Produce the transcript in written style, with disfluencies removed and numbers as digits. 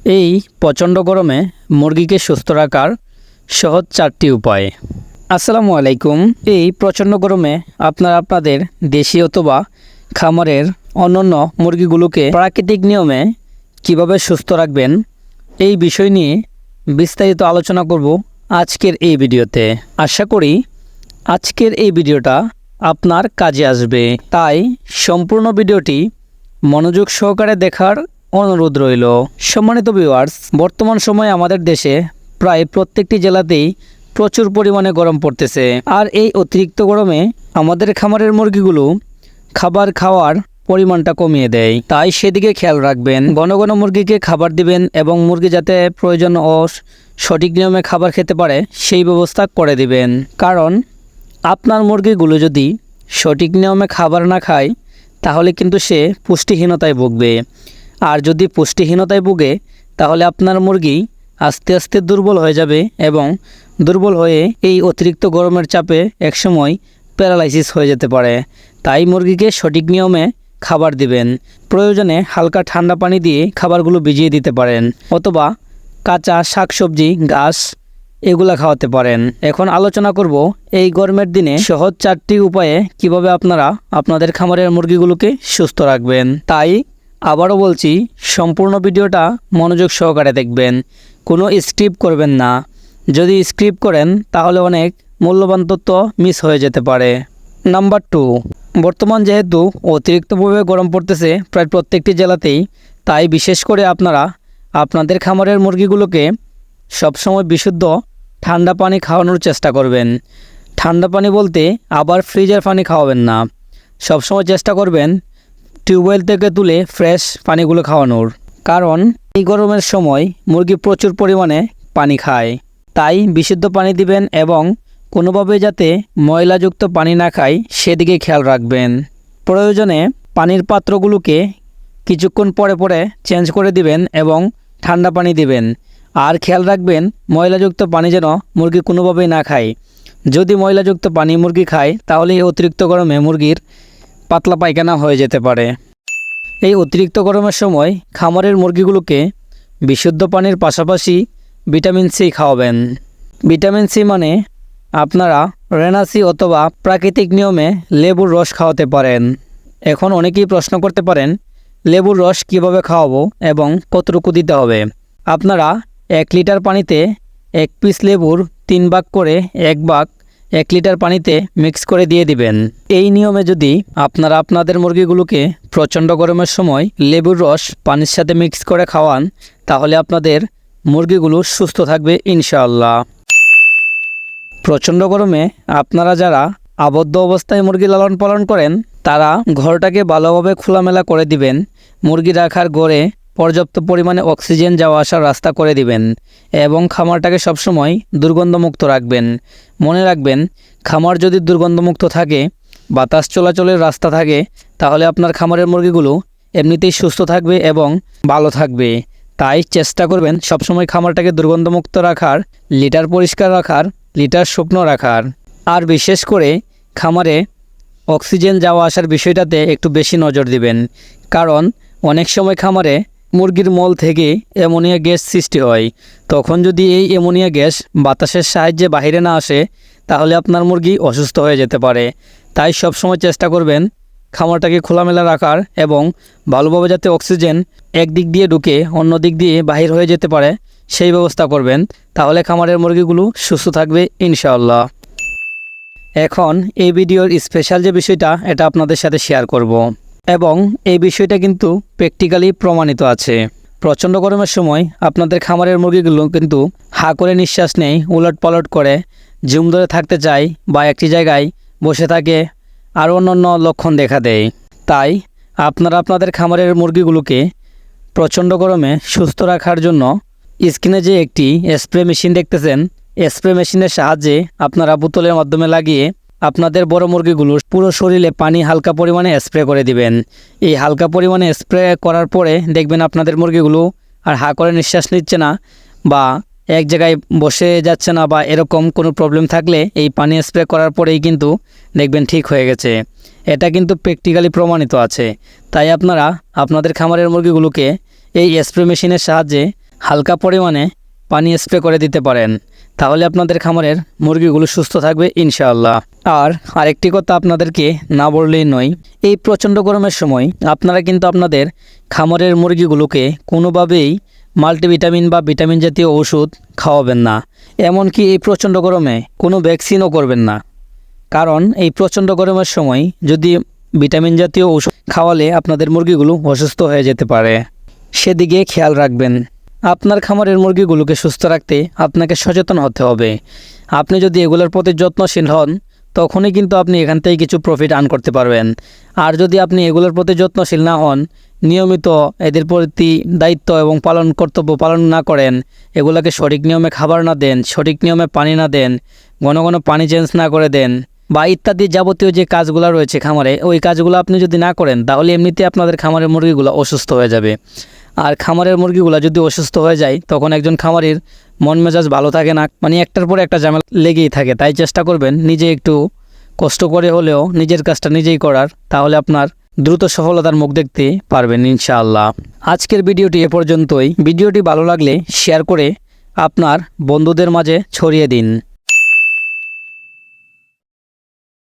এই প্রচণ্ড গরমে মুরগিকে সুস্থ রাখার সহজ 4টি উপায়। আসসালামু আলাইকুম। এই প্রচণ্ড গরমে আপনারা আপনাদের দেশি অথবা খামারের অন্যান্য মুরগিগুলোকে প্রাকৃতিক নিয়মে কিভাবে সুস্থ রাখবেন, এই বিষয় নিয়ে বিস্তারিত আলোচনা করব আজকের এই ভিডিওতে। আশা করি আজকের এই ভিডিওটা আপনার কাজে আসবে, তাই সম্পূর্ণ ভিডিওটি মনোযোগ সহকারে দেখার অনুরোধ রইল। সম্মানিত ভিউয়ার্স, বর্তমান সময়ে আমাদের দেশে প্রায় প্রত্যেকটি জেলাতেই প্রচুর পরিমাণে গরম পড়তেছে। আর এই অতিরিক্ত গরমে আমাদের খামারের মুরগিগুলো খাবার খাওয়ার পরিমাণটা কমিয়ে দেয়, তাই সেদিকে খেয়াল রাখবেন। ঘন ঘন মুরগিকে খাবার দিবেন এবং মুরগি যাতে প্রয়োজন ও সঠিক নিয়মে খাবার খেতে পারে সেই ব্যবস্থা করে দিবেন। কারণ আপনার মুরগিগুলো যদি সঠিক নিয়মে খাবার না খায় তাহলে কিন্তু সে পুষ্টিহীনতায় ভুগবে। আর যদি পুষ্টিহীনতায় ভুগে তাহলে আপনার মুরগি আস্তে আস্তে দুর্বল হয়ে যাবে এবং দুর্বল হয়ে এই অতিরিক্ত গরমের চাপে একসময় প্যারালাইসিস হয়ে যেতে পারে। তাই মুরগিকে সঠিক নিয়মে খাবার দিবেন। প্রয়োজনে হালকা ঠান্ডা পানি দিয়ে খাবারগুলো ভিজিয়ে দিতে পারেন অথবা কাঁচা শাকসবজি, ঘাস এগুলা খাওয়াতে পারেন। এখন আলোচনা করব এই গরমের দিনে সহজ 4টি উপায়ে কিভাবে আপনারা আপনাদের খামারের মুরগিগুলোকে সুস্থ রাখবেন। তাই আবারও বলছি, সম্পূর্ণ ভিডিওটা মনোযোগ সহকারে দেখবেন, কোনো স্কিপ করবেন না। যদি স্কিপ করেন তাহলে অনেক মূল্যবান তথ্য মিস হয়ে যেতে পারে। নাম্বার 2, বর্তমান যেহেতু অতিরিক্তভাবে গরম পড়তেছে প্রায় প্রত্যেকটি জেলাতেই, তাই বিশেষ করে আপনারা আপনাদের খামারের মুরগিগুলোকে সবসময় বিশুদ্ধ ঠান্ডা পানি খাওয়ানোর চেষ্টা করবেন। ঠান্ডা পানি বলতে আবার ফ্রিজের পানি খাওয়াবেন না, সবসময় চেষ্টা করবেন টিউবওয়েল থেকে তুলে ফ্রেশ পানিগুলো খাওয়ানোর। কারণ এই গরমের সময় মুরগি প্রচুর পরিমাণে পানি খায়, তাই বিশুদ্ধ পানি দিবেন এবং কোনোভাবে যাতে ময়লাযুক্ত পানি না খায় সেদিকে খেয়াল রাখবেন। প্রয়োজনে পানির পাত্রগুলোকে কিছুক্ষণ পরে পরে চেঞ্জ করে দিবেন এবং ঠান্ডা পানি দিবেন। আর খেয়াল রাখবেন ময়লাযুক্ত পানি যেন মুরগি কোনোভাবেই না খায়। যদি ময়লাযুক্ত পানি মুরগি খায় তাহলে এই অতিরিক্ত গরমে মুরগির পাতলা পায়খানা হয়ে যেতে পারে। এই অতিরিক্ত গরমের সময় খামারের মুরগিগুলোকে বিশুদ্ধ পানির পাশাপাশি ভিটামিন সি খাওয়াবেন। ভিটামিন সি মানে আপনারা রেনাসি অথবা প্রাকৃতিক নিয়মে লেবুর রস খাওয়াতে পারেন। এখন অনেকেই প্রশ্ন করতে পারেন, লেবুর রস কিভাবে খাওয়াবো এবং কতটুকু দিতে হবে। আপনারা 1 লিটার পানিতে 1 পিস লেবুর 3 ভাগ করে 1 ভাগ 1 লিটার পানিতে মিক্স করে দিয়ে দিবেন। এই নিয়মে যদি আপনারা আপনাদের মুরগিগুলোকে প্রচণ্ড গরমের সময় লেবুর রস পানির সাথে মিক্স করে খাওয়ান তাহলে আপনাদের মুরগিগুলো সুস্থ থাকবে ইনশাআল্লাহ। প্রচণ্ড গরমে আপনারা যারা আবদ্ধ অবস্থায় মুরগি লালন পালন করেন তারা ঘরটাকে ভালোভাবে খোলামেলা করে দিবেন। মুরগি রাখার ঘরে পর্যাপ্ত পরিমাণে অক্সিজেন যাওয়া আসার রাস্তা করে দিবেন এবং খামারটাকে সবসময় দুর্গন্ধমুক্ত রাখবেন। মনে রাখবেন, খামার যদি দুর্গন্ধমুক্ত থাকে, বাতাস চলাচলের রাস্তা থাকে, তাহলে আপনার খামারের মুরগিগুলো এমনিতেই সুস্থ থাকবে এবং ভালো থাকবে। তাই চেষ্টা করবেন সবসময় খামারটাকে দুর্গন্ধমুক্ত রাখার, লিটার পরিষ্কার রাখার, লিটার শুকনো রাখার। আর বিশেষ করে খামারে অক্সিজেন যাওয়া আসার বিষয়টাতে একটু বেশি নজর দিবেন। কারণ অনেক সময় খামারে মুরগির মল থেকে অ্যামোনিয়া গ্যাস সৃষ্টি হয়। তখন যদি এই অ্যামোনিয়া গ্যাস বাতাসের সাহায্যে বাইরে না আসে তাহলে আপনার মুরগি অসুস্থ হয়ে যেতে পারে। তাই সবসময় চেষ্টা করবেন খামারটাকে খোলামেলা রাখার এবং ভালোভাবে যাতে অক্সিজেন এক দিক দিয়ে ঢুকে অন্য দিক দিয়ে বাহির হয়ে যেতে পারে সেই ব্যবস্থা করবেন। তাহলে খামারের মুরগিগুলো সুস্থ থাকবে ইনশাআল্লাহ। এখন এই ভিডিওর স্পেশাল যে বিষয়টা এটা আপনাদের সাথে শেয়ার করব এবং এই বিষয়টা কিন্তু প্র্যাকটিক্যালি প্রমাণিত আছে। প্রচণ্ড গরমের সময় আপনাদের খামারের মুরগিগুলো কিন্তু হা করে নিঃশ্বাস নেই, উলট পালট করে, ঝুম ধরে থাকতে চায় বা একটি জায়গায় বসে থাকে, আর অন্যান্য লক্ষণ দেখা দেয়। তাই আপনারা আপনাদের খামারের মুরগিগুলোকে প্রচণ্ড গরমে সুস্থ রাখার জন্য স্ক্রিনে যে একটি স্প্রে মেশিন দেখতেছেন, স্প্রে মেশিনের সাহায্যে আপনারা বোতলের মাধ্যমে লাগিয়ে আপনাদের বড় মুরগিগুলোর পুরো শরীরে পানি হালকা পরিমাণে স্প্রে করে দিবেন। এই হালকা পরিমাণে স্প্রে করার পরে দেখবেন আপনাদের মুরগিগুলো আর হা করে নিঃশ্বাস নিচ্ছে না বা এক জায়গায় বসে যাচ্ছে না বা এরকম কোনো প্রবলেম থাকলে এই পানি স্প্রে করার পরেই কিন্তু দেখবেন ঠিক হয়ে গেছে। এটা কিন্তু প্র্যাকটিক্যালি প্রমাণিত আছে। তাই আপনারা আপনাদের খামারের মুরগিগুলোকে এই স্প্রে মেশিনের সাহায্যে হালকা পরিমাণে পানি স্প্রে করে দিতে পারেন। তাহলে আপনাদের খামারের মুরগিগুলো সুস্থ থাকবে ইনশাআল্লাহ। আর আরেকটি কথা আপনাদেরকে না বললেই নয়, এই প্রচণ্ড গরমের সময় আপনারা কিন্তু আপনাদের খামারের মুরগিগুলোকে কোনোভাবেই মাল্টিভিটামিন বা ভিটামিন জাতীয় ওষুধ খাওয়াবেন না। এমনকি এই প্রচণ্ড গরমে কোনো ভ্যাকসিনও করবেন না। কারণ এই প্রচণ্ড গরমের সময় যদি ভিটামিন জাতীয় ওষুধ খাওয়ালে আপনাদের মুরগিগুলো অসুস্থ হয়ে যেতে পারে। সেদিকে খেয়াল রাখবেন। আপনার খামারের মুরগিগুলোকে সুস্থ রাখতে আপনাকে সচেতন হতে হবে। আপনি যদি এগুলোর প্রতি যত্নশীল হন তখনই কিন্তু আপনি এখান থেকে কিছু প্রফিট আর্ন করতে পারবেন। আর যদি আপনি এগুলোর প্রতি যত্নশীল না হন, নিয়মিত এদের প্রতি দায়িত্ব এবং কর্তব্য পালন না করেন, এগুলোকে সঠিক নিয়মে খাবার না দেন, সঠিক নিয়মে পানি না দেন, ঘন ঘন পানি চেঞ্জ না করে দেন বা ইত্যাদি যাবতীয় যে কাজগুলো রয়েছে খামারে, ওই কাজগুলো আপনি যদি না করেন তাহলে এমনিতে আপনাদের খামারের মুরগিগুলো অসুস্থ হয়ে যাবে। আর খামারের মুরগিগুলো যদি অসুস্থ হয়ে যায় তখন একজন খামারির মন মেজাজ ভালো থাকে না, মানে একটার পর একটা ঝামেলা লেগেই থাকে। তাই চেষ্টা করবেন নিজে একটু কষ্ট করে হলেও নিজের কাজটা নিজেই করার, তাহলে আপনার দ্রুত সফলতার মুখ দেখতে পারবেন ইনশাআল্লাহ। আজকের ভিডিওটি এ পর্যন্তই। ভিডিওটি ভালো লাগলে শেয়ার করে আপনার বন্ধুদের মাঝে ছড়িয়ে দিন।